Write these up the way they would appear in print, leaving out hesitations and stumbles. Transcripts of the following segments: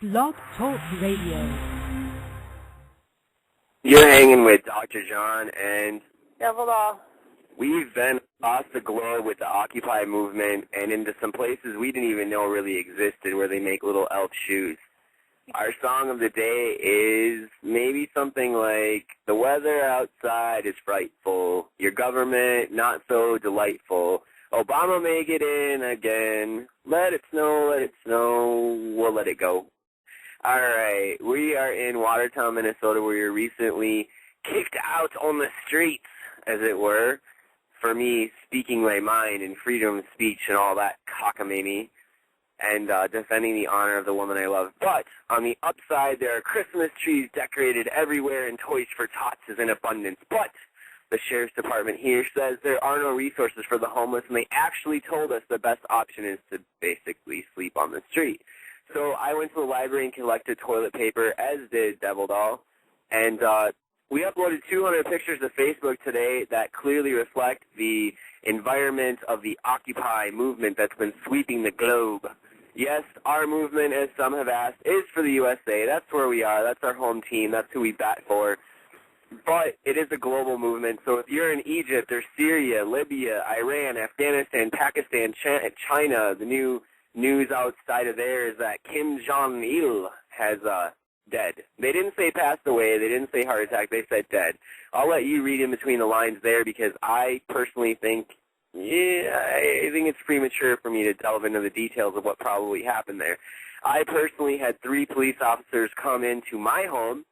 Blog Talk Radio. You're hanging with Dr. John, and Devil. we've been across the globe with the Occupy movement and into some places we didn't even know really existed where they make little elf shoes. Our song of the day is maybe something like, "The weather outside is frightful, your government not so delightful, Obama may get in again, let it snow, we'll let it go." All right, we are in Watertown, Minnesota, where we were recently kicked out on the streets, as it were, for me speaking my mind and freedom of speech and all that cockamamie, and defending the honor of the woman I love. But on the upside, there are Christmas trees decorated everywhere and toys for tots is in abundance. But the Sheriff's Department here says there are no resources for the homeless, and they actually told us the best option is to basically sleep on the street. So I went to the library and collected toilet paper, as did Devil Doll, and we uploaded 200 pictures to Facebook today that clearly reflect the environment of the Occupy movement that's been sweeping the globe. Yes, our movement, as some have asked, is for the USA. That's where we are. That's our home team. That's who we bat for. But it is a global movement, so if you're in Egypt or Syria, Libya, Iran, Afghanistan, Pakistan, China, the new news outside of there is that Kim Jong-il has dead. They didn't say passed away. They didn't say heart attack. They said dead. I'll let you read in between the lines there because I personally think, I think it's premature for me to delve into the details of what probably happened there. I personally had 3 police officers come into my home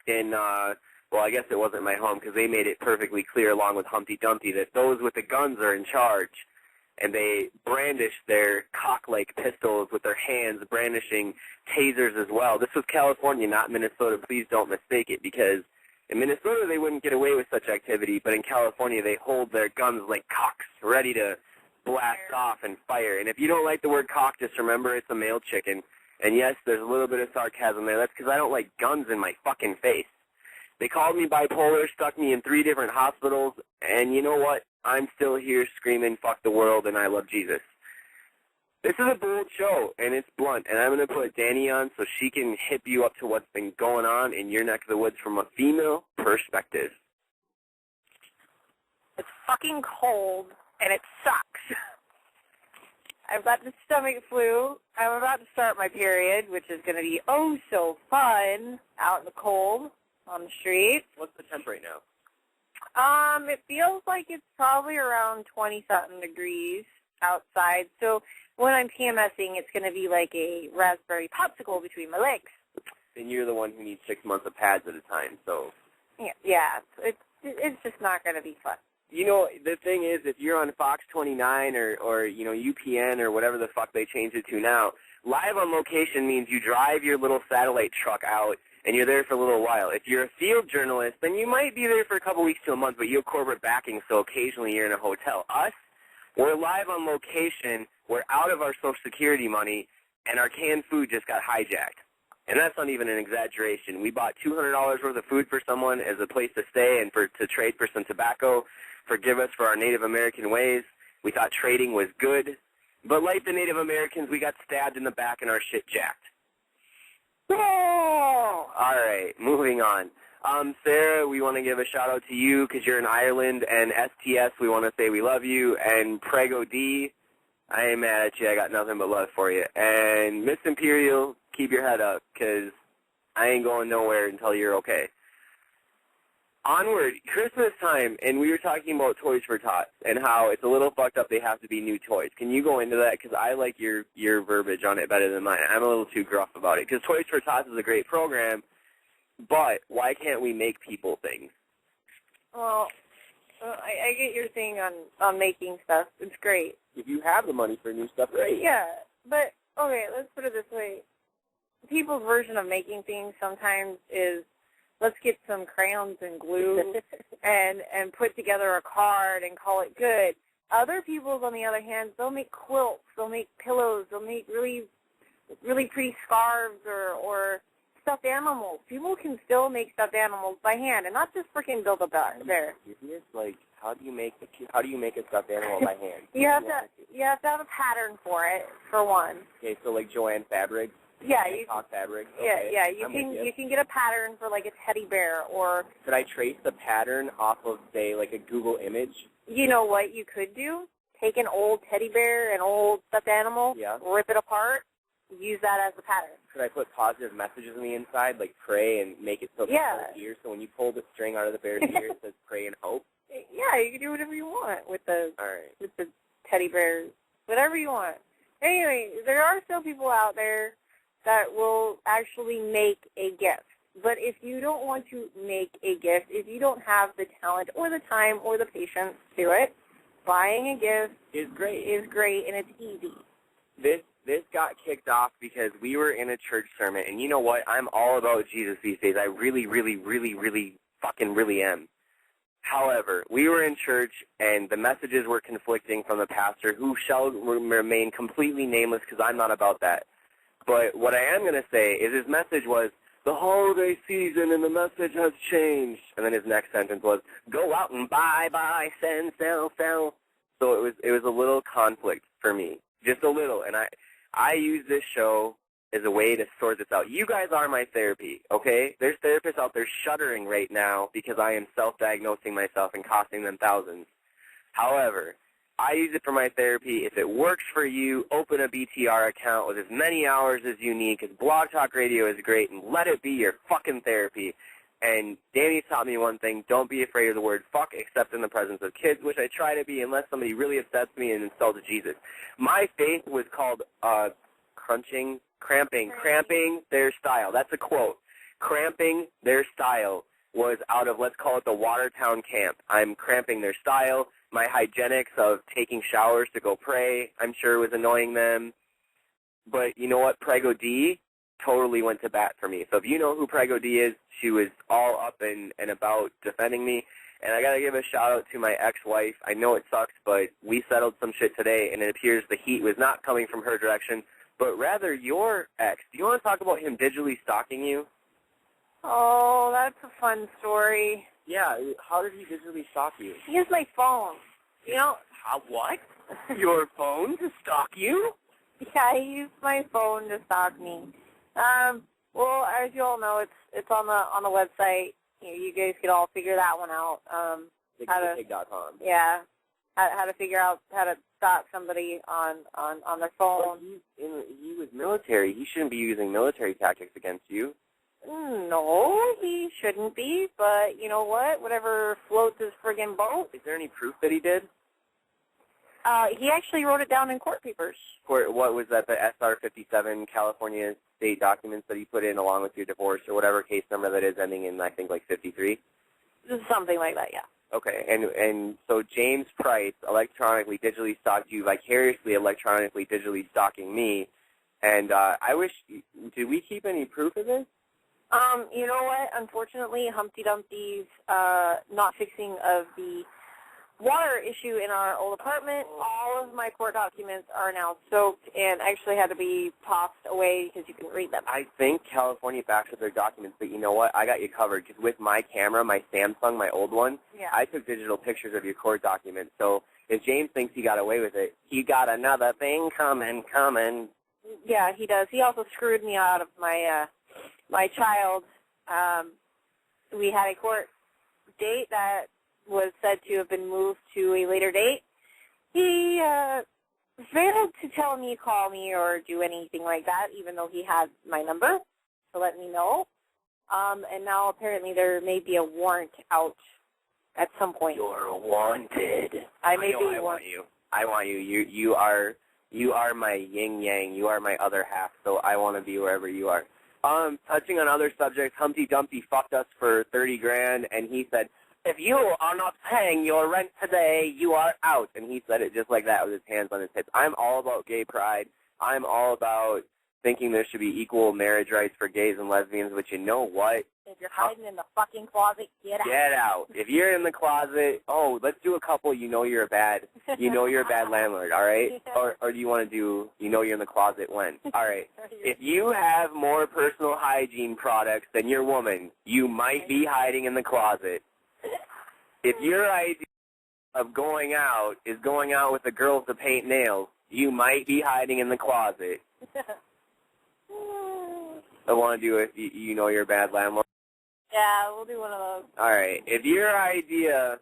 in, well, I guess it wasn't my home because they made it perfectly clear along with Humpty Dumpty that those with the guns are in charge. And they brandished their cock-like pistols with their hands, brandishing tasers as well. This was California, not Minnesota. Please don't mistake it, because in Minnesota they wouldn't get away with such activity, but in California they hold their guns like cocks, ready to blast off and fire. And if you don't like the word cock, just remember it's a male chicken. And yes, there's a little bit of sarcasm there. That's because I don't like guns in my fucking face. They called me bipolar, stuck me in 3 different hospitals, and you know what? I'm still here screaming, fuck the world, and I love Jesus. This is a bold show, and it's blunt, and I'm going to put Danny on so she can hip you up to what's been going on in your neck of the woods from a female perspective. It's fucking cold, and it sucks. I've got the stomach flu. I'm about to start my period, which is going to be oh so fun out in the cold on the street. What's the temp right now? It feels like it's probably around 20-something degrees outside. So when I'm PMSing, it's going to be like a raspberry popsicle between my legs. And you're the one who needs 6 months of pads at a time, so. Yeah, it's just not going to be fun. You know, the thing is, if you're on Fox 29 or you know, UPN or whatever the fuck they changed it to now, live on location means you drive your little satellite truck out and you're there for a little while. If you're a field journalist, then you might be there for a couple weeks to a month, but you have corporate backing, so occasionally you're in a hotel. Us, we're live on location, we're out of our Social Security money, and our canned food just got hijacked. And that's not even an exaggeration. We bought $200 worth of food for someone as a place to stay and to trade for some tobacco, forgive us for our Native American ways. We thought trading was good. But like the Native Americans, we got stabbed in the back and our shit jacked. Oh! All right, moving on. Sarah, we want to give a shout-out to you because you're in Ireland, and STS, we want to say we love you, and Prego D, I ain't mad at you. I got nothing but love for you. And Miss Imperial, keep your head up because I ain't going nowhere until you're okay. Onward, Christmas time, and we were talking about Toys for Tots and how it's a little fucked up they have to be new toys. Can you go into that? Because I like your verbiage on it better than mine. I'm a little too gruff about it. Because Toys for Tots is a great program, but why can't we make people things? Well, I get your thing on making stuff. It's great. If you have the money for new stuff, great. Yeah, but, okay, let's put it this way. People's version of making things sometimes is, let's get some crayons and glue and put together a card and call it good. Other people's, on the other hand, they'll make quilts, they'll make pillows, they'll make really, really pretty scarves or stuffed animals. People can still make stuffed animals by hand and not just freaking build a bear. It's like, how do you make a stuffed animal by hand? You have to have a pattern for it, for one. Okay, so like Joanne Fabrics. Yeah, talk fabric. Yeah, Okay. yeah. You can get a pattern for like a teddy bear, or could I trace the pattern off of, say, like a Google image? You know what you could do? Take an old teddy bear, an old stuffed animal, rip it apart, use that as the pattern. Could I put positive messages on the inside, like pray, and make it so it's ear, so when you pull the string out of the bear's ear, it says pray and hope? Yeah, you can do whatever you want with the teddy bears, whatever you want. Anyway, there are still people out there that will actually make a gift. But if you don't want to make a gift, if you don't have the talent or the time or the patience to do it, buying a gift is great, and it's easy. This got kicked off because we were in a church sermon, and you know what? I'm all about Jesus these days. I really, really, really, really fucking really am. However, we were in church, and the messages were conflicting from the pastor, who shall remain completely nameless because I'm not about that. But what I am going to say is his message was, the holiday season and the message has changed. And then his next sentence was, go out and buy, send, sell. So it was a little conflict for me, just a little. And I use this show as a way to sort this out. You guys are my therapy, okay? There's therapists out there shuddering right now because I am self-diagnosing myself and costing them thousands. However, I use it for my therapy. If it works for you, open a BTR account with as many hours as you need, because Blog Talk Radio is great, and let it be your fucking therapy. And Danny taught me one thing: don't be afraid of the word fuck except in the presence of kids, which I try to be unless somebody really upsets me and insults Jesus. My faith was called cramping their style. That's a quote. Cramping their style was out of, let's call it the Watertown camp. I'm cramping their style. My hygienics of taking showers to go pray, I'm sure, was annoying them. But you know what? Prego D totally went to bat for me. So if you know who Prego D is, she was all up and about defending me. And I got to give a shout-out to my ex-wife. I know it sucks, but we settled some shit today, and it appears the heat was not coming from her direction, but rather your ex. Do you want to talk about him digitally stalking you? Oh, that's a fun story. Yeah, how did he digitally stalk you? He has my phone. You know? What? Your phone to stalk you? Yeah, he used my phone to stalk me. Well, as you all know, it's on the website. You guys could all figure that one out. Pig.com. Yeah, how to figure out how to stalk somebody on their phone. Well, he was military. He shouldn't be using military tactics against you. No, he shouldn't be, but you know what? Whatever floats his friggin' boat. Is there any proof that he did? He actually wrote it down in court papers. What was that, the SR-57 California state documents that he put in along with your divorce or whatever case number that is ending in, I think, like 53? Something like that, yeah. Okay, and so James Price electronically digitally stalked you, vicariously electronically digitally stalking me, and I wish, did we keep any proof of this? You know what? Unfortunately, Humpty Dumpty's not fixing of the water issue in our old apartment, all of my court documents are now soaked and actually had to be tossed away because you couldn't read them. I think California backs up their documents, but you know what? I got you covered because with my camera, my Samsung, my old one, I took digital pictures of your court documents. So if James thinks he got away with it, he got another thing coming. Yeah, he does. He also screwed me out of my my child. We had a court date that was said to have been moved to a later date. He failed to tell me, call me, or do anything like that, even though he had my number to let me know. And now apparently there may be a warrant out at some point. You're wanted. I want you. I want you. You are my yin-yang. You are my other half, so I want to be wherever you are. Touching on other subjects, Humpty Dumpty fucked us for $30,000, and he said, if you are not paying your rent today, you are out. And he said it just like that with his hands on his hips. I'm all about gay pride. I'm all about thinking there should be equal marriage rights for gays and lesbians, but you know what? If you're hiding in the fucking closet, get out. Get out. If you're in the closet, let's do a couple, you know you're a bad landlord, all right? Yeah. Or do you want to do, you know you're in the closet when? All right. If you have more personal hygiene products than your woman, you might be hiding in the closet. If your idea of going out is going out with the girls to paint nails, you might be hiding in the closet. I want to do if you know you're a bad landlord. Yeah, we'll do one of those. All right. If your idea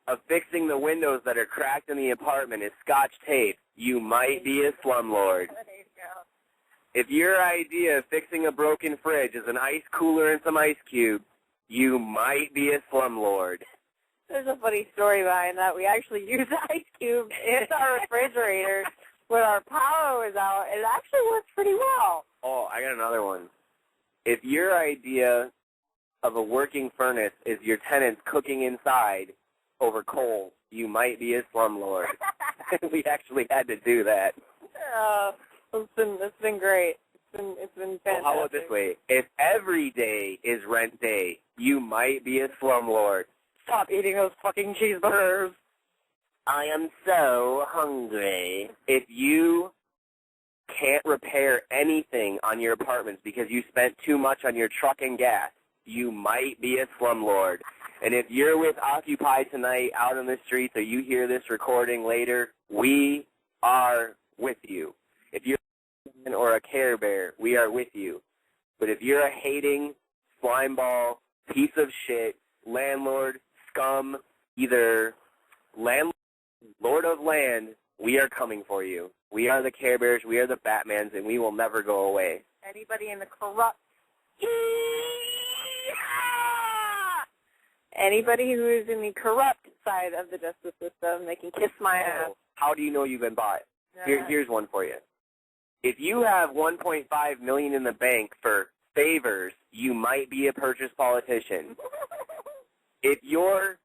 of fixing the windows that are cracked in the apartment is Scotch tape, you might be a slumlord. There you go. If your idea of fixing a broken fridge is an ice cooler and some ice cubes, you might be a slumlord. There's a funny story behind that. We actually use ice cubes in our refrigerator when our power was out. It actually works pretty well. Oh, I got another one. If your idea of a working furnace is your tenants cooking inside over coal, you might be a slumlord. We actually had to do that. It's been great. It's been fantastic. Well, how about this way? If every day is rent day, you might be a slumlord. Stop eating those fucking cheeseburgers. I am so hungry. If you can't repair anything on your apartments because you spent too much on your truck and gas, you might be a slumlord. And if you're with Occupy tonight out on the streets or you hear this recording later, we are with you. If you're or a Care Bear, we are with you. But if you're a hating, slimeball, piece of shit, landlord, scum, either landlord, lord of land, we are coming for you. We are the Care Bears, we are the Batmans, and we will never go away. Anybody in the corrupt... Anybody who is in the corrupt side of the justice system, they can kiss my ass. How do you know you've been bought? Here's one for you. If you have $1.5 million in the bank for favors, you might be a purchased politician. If your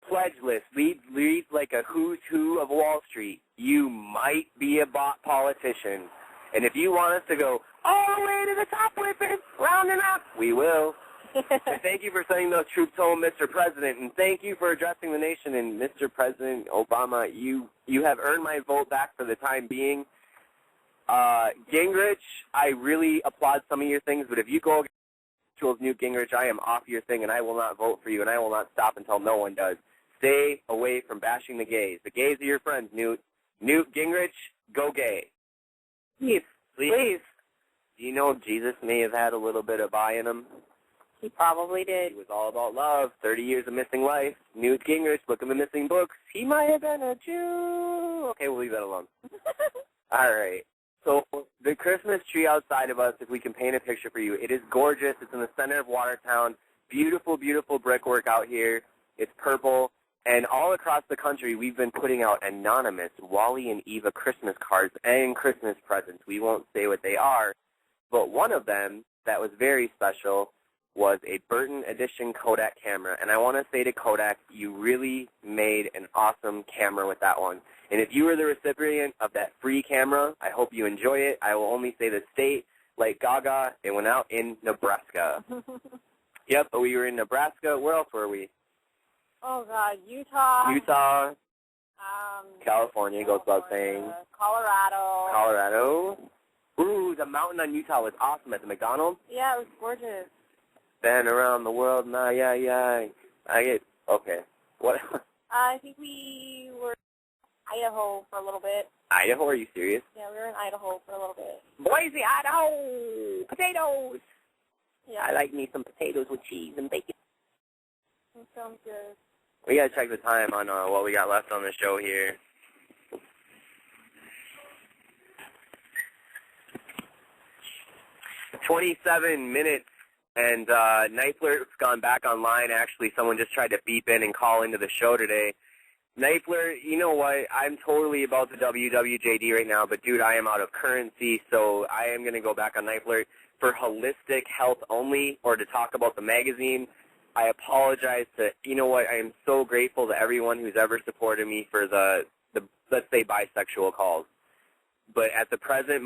pledge list reads like a who's who of Wall Street, you might be a bought politician. And if you want us to go all the way to the top with it, rounding up, we will. And thank you for sending those troops home, Mr. President, and thank you for addressing the nation. And Mr. President Obama, you have earned my vote back for the time being. Gingrich, I really applaud some of your things, but if you go against Newt Gingrich, I am off your thing, and I will not vote for you, and I will not stop until no one does. Stay away from bashing the gays. The gays are your friends, Newt. Newt Gingrich, go gay. Please. Do you know Jesus may have had a little bit of bi in him? He probably did. He was all about love, 30 years of missing life. Newt Gingrich, Book of the Missing Books. He might have been a Jew. Okay, we'll leave that alone. All right. So the Christmas tree outside of us, if we can paint a picture for you, it is gorgeous. It's in the center of Watertown. Beautiful, beautiful brickwork out here. It's purple. And all across the country, we've been putting out anonymous Wally and Eva Christmas cards and Christmas presents. We won't say what they are, but one of them that was very special was a Burton Edition Kodak camera. And I want to say to Kodak, you really made an awesome camera with that one. And if you were the recipient of that free camera, I hope you enjoy it. I will only say the state, like Gaga, it went out in Nebraska. Yep, we were in Nebraska. Where else were we? Oh, God, Utah. California goes without saying. Colorado. Ooh, the mountain on Utah was awesome at the McDonald's. Yeah, it was gorgeous. Been around the world, nah, yeah. Okay. What? I think we were in Idaho for a little bit. Idaho? Are you serious? Yeah, we were in Idaho for a little bit. Boise, Idaho! Potatoes! Yeah. I like me some potatoes with cheese and bacon. That sounds good. We gotta check the time on what we got left on the show here. "27 minutes, and Knifler's gone back online. Actually, someone just tried to beep in and call into the show today. Knifler, you know what? I'm totally about the WWJD right now, but, dude, I am out of currency, so I am going to go back on Knifler for holistic health only or to talk about the magazine. I apologize to, you know what? I am so grateful to everyone who's ever supported me for the let's say, bisexual calls. But at the present